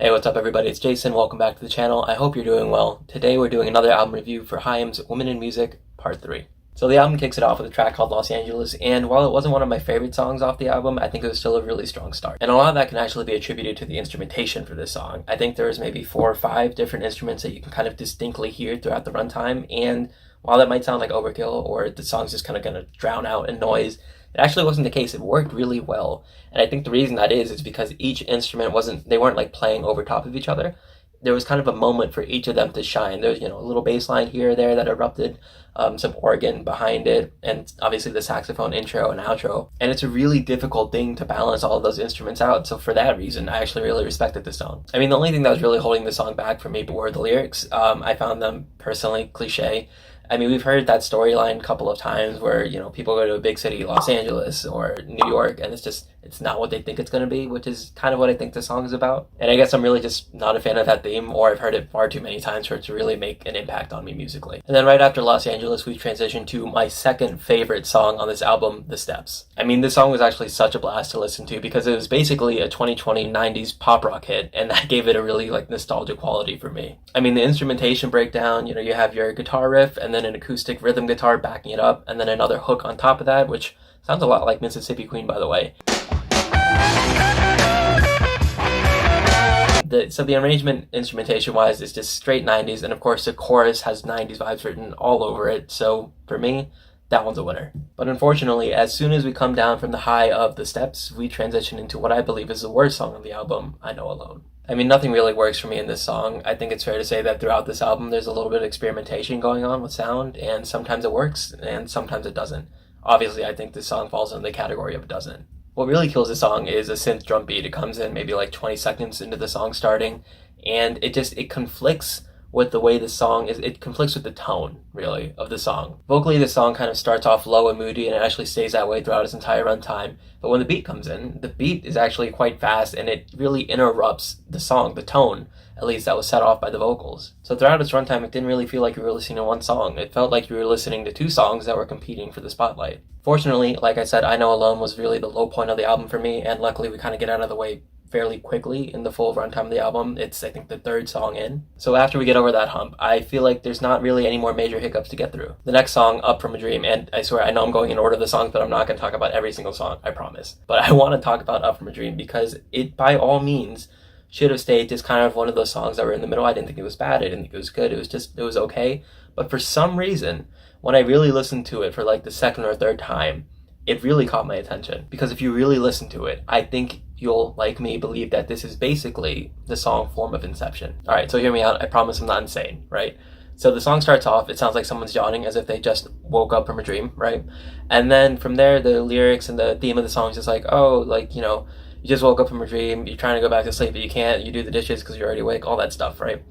Hey, what's up everybody? It's Jason. Welcome back to the channel. I hope you're doing well. Today we're doing another album review for HAIM's Women in Music Part 3. So the album kicks it off with a track called Los Angeles, and while it wasn't one of my favorite songs off the album, I think it was still a really strong start. And a lot of that can actually be attributed to the instrumentation for this song. I think there's maybe 4 or 5 different instruments that you can kind of distinctly hear throughout the runtime, and while that might sound like overkill or the song's just kind of going to drown out in noise, it actually wasn't the case. It worked really well. And I think the reason that is because each instrument they weren't like playing over top of each other. There was kind of a moment for each of them to shine. There's, a little bass line here or there that erupted, some organ behind it, and obviously the saxophone intro and outro. And it's a really difficult thing to balance all of those instruments out. So for that reason, I actually really respected the song. I mean, the only thing that was really holding the song back for me were the lyrics. I found them personally cliche. I mean, we've heard that storyline a couple of times where, people go to a big city, Los Angeles or New York, and it's not what they think it's going to be, which is kind of what I think the song is about. And I guess I'm really just not a fan of that theme, or I've heard it far too many times for it to really make an impact on me musically. And then right after Los Angeles, we transitioned to my second favorite song on this album, The Steps. I mean, this song was actually such a blast to listen to because it was basically a 2020 90s pop rock hit, and that gave it a really nostalgic quality for me. I mean, the instrumentation breakdown, you have your guitar riff and then an acoustic rhythm guitar backing it up, and then another hook on top of that, which sounds a lot like Mississippi Queen, by the way. So the arrangement, instrumentation-wise, is just straight 90s, and of course the chorus has 90s vibes written all over it, so for me, that one's a winner. But unfortunately, as soon as we come down from the high of The Steps, we transition into what I believe is the worst song on the album, I Know Alone. I mean, nothing really works for me in this song. I think it's fair to say that throughout this album, there's a little bit of experimentation going on with sound, and sometimes it works, and sometimes it doesn't. Obviously, I think this song falls in the category of it doesn't. What really kills the song is a synth drum beat. It comes in maybe like 20 seconds into the song starting, and it conflicts with the way the song is. It conflicts with the tone, really, of the song. Vocally, the song kind of starts off low and moody, and it actually stays that way throughout its entire runtime. But when the beat comes in, the beat is actually quite fast, and it really interrupts the song, the tone, at least, that was set off by the vocals. So throughout its runtime, it didn't really feel like you were listening to one song. It felt like you were listening to 2 songs that were competing for the spotlight. Fortunately, like I said, I Know Alone was really the low point of the album for me, and luckily we kind of get out of the way fairly quickly in the full runtime of the album. It's, I think, the 3rd song in. So after we get over that hump, I feel like there's not really any more major hiccups to get through. The next song, Up From a Dream, and I swear, I know I'm going in order of the songs, but I'm not going to talk about every single song, I promise. But I want to talk about Up From a Dream because it, by all means, should have stayed just kind of one of those songs that were in the middle. I didn't think it was bad, I didn't think it was good, it was okay. But for some reason, when I really listened to it for like the 2nd or 3rd time, it really caught my attention. Because if you really listen to it, I think you'll, like me, believe that this is basically the song form of Inception. Alright, so hear me out, I promise I'm not insane, right? So the song starts off, it sounds like someone's yawning as if they just woke up from a dream, right? And then from there, the lyrics and the theme of the song is just like, you just woke up from a dream, you're trying to go back to sleep, but you can't, you do the dishes because you're already awake, all that stuff, right?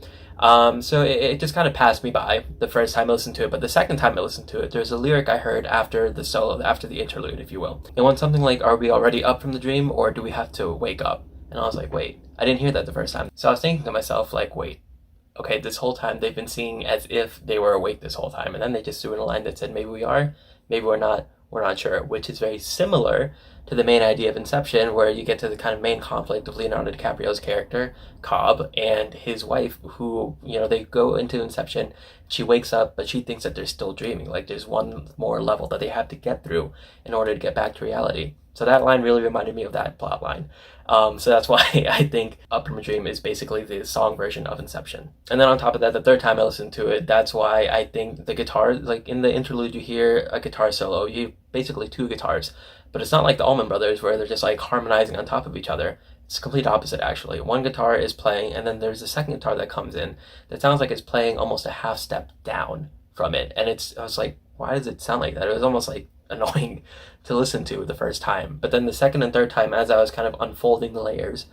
So it just kind of passed me by the first time I listened to it, but the second time I listened to it, there's a lyric I heard after the solo, after the interlude, if you will. It went something like, are we already up from the dream, or do we have to wake up? And I was like, wait, I didn't hear that the first time. So I was thinking to myself, like, wait, okay, this whole time they've been singing as if they were awake this whole time, and then they just threw in a line that said, maybe we are, maybe we're not sure, which is very similar to the main idea of Inception, where you get to the kind of main conflict of Leonardo DiCaprio's character, Cobb, and his wife, who, they go into Inception, she wakes up, but she thinks that they're still dreaming, like there's one more level that they have to get through in order to get back to reality. So that line really reminded me of that plot line. So that's why I think Up From a Dream is basically the song version of Inception. And then on top of that, the 3rd time I listened to it, that's why I think the guitar, like in the interlude you hear a guitar solo, you basically 2 guitars. But it's not like the Allman Brothers where they're just like harmonizing on top of each other. It's the complete opposite, actually. One guitar is playing, and then there's a second guitar that comes in that sounds like it's playing almost a half step down from it. And I was like, why does it sound like that? It was almost like annoying to listen to the first time. But then the 2nd and 3rd time, as I was kind of unfolding the layers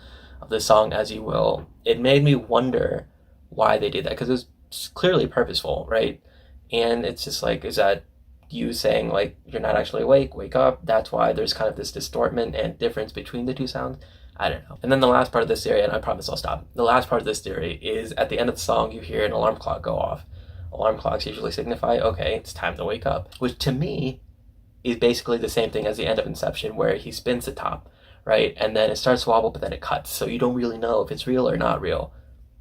of the song, as you will, it made me wonder why they did that, because it was clearly purposeful, right? And it's just like, is that you saying like you're not actually awake, wake up? That's why there's kind of this distortment and difference between the 2 sounds. I don't know. And then the last part of this theory, and I promise I'll stop. The last part of this theory is at the end of the song, you hear an alarm clock go off. Alarm clocks usually signify, okay, it's time to wake up, which to me is basically the same thing as the end of Inception, where he spins the top, right? And then it starts to wobble, but then it cuts. So you don't really know if it's real or not real.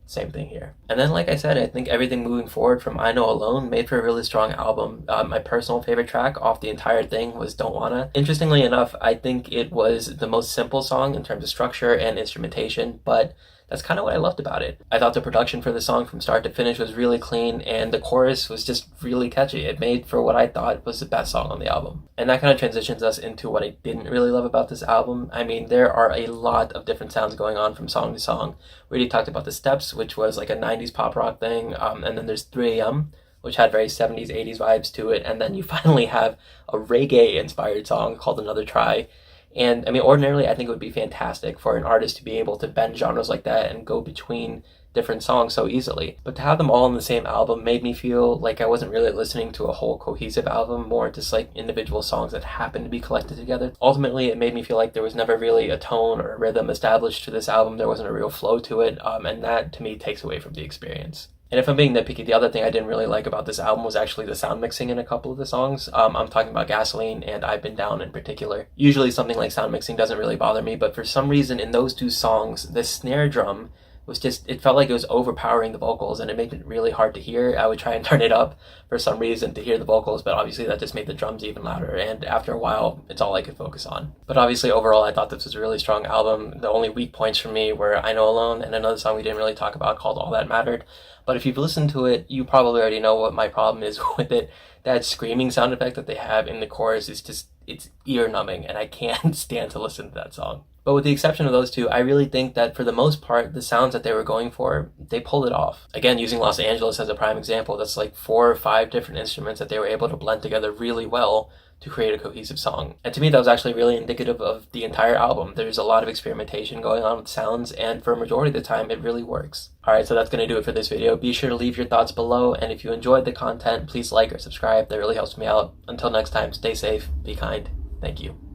Same thing here. And then, like I said, I think everything moving forward from I Know Alone made for a really strong album. My personal favorite track off the entire thing was Don't Wanna. Interestingly enough, I think it was the most simple song in terms of structure and instrumentation, but that's kind of what I loved about it. I thought the production for the song from start to finish was really clean, and the chorus was just really catchy. It made for what I thought was the best song on the album. And that kind of transitions us into what I didn't really love about this album. I mean, there are a lot of different sounds going on from song to song. We already talked about The Steps, which was like a 90s pop rock thing, and then there's 3 AM, which had very 70s, 80s vibes to it, and then you finally have a reggae-inspired song called Another Try. And I mean, ordinarily, I think it would be fantastic for an artist to be able to bend genres like that and go between different songs so easily. But to have them all on the same album made me feel like I wasn't really listening to a whole cohesive album, more just like individual songs that happened to be collected together. Ultimately, it made me feel like there was never really a tone or a rhythm established to this album. There wasn't a real flow to it, and that to me takes away from the experience. And if I'm being nitpicky, the other thing I didn't really like about this album was actually the sound mixing in a couple of the songs. I'm talking about Gasoline and I've Been Down in particular. Usually something like sound mixing doesn't really bother me, but for some reason in those 2 songs, the snare drum was just, it felt like it was overpowering the vocals and it made it really hard to hear. I would try and turn it up for some reason to hear the vocals, but obviously that just made the drums even louder, and after a while, it's all I could focus on. But obviously overall, I thought this was a really strong album. The only weak points for me were I Know Alone and another song we didn't really talk about called All That Mattered. But if you've listened to it, you probably already know what my problem is with it. That screaming sound effect that they have in the chorus is just, it's ear numbing, and I can't stand to listen to that song. But with the exception of those 2, I really think that for the most part, the sounds that they were going for, they pulled it off. Again, using Los Angeles as a prime example, that's like 4 or 5 different instruments that they were able to blend together really well to create a cohesive song. And to me, that was actually really indicative of the entire album. There's a lot of experimentation going on with sounds, and for a majority of the time, it really works. Alright, so that's going to do it for this video. Be sure to leave your thoughts below, and if you enjoyed the content, please like or subscribe. That really helps me out. Until next time, stay safe, be kind. Thank you.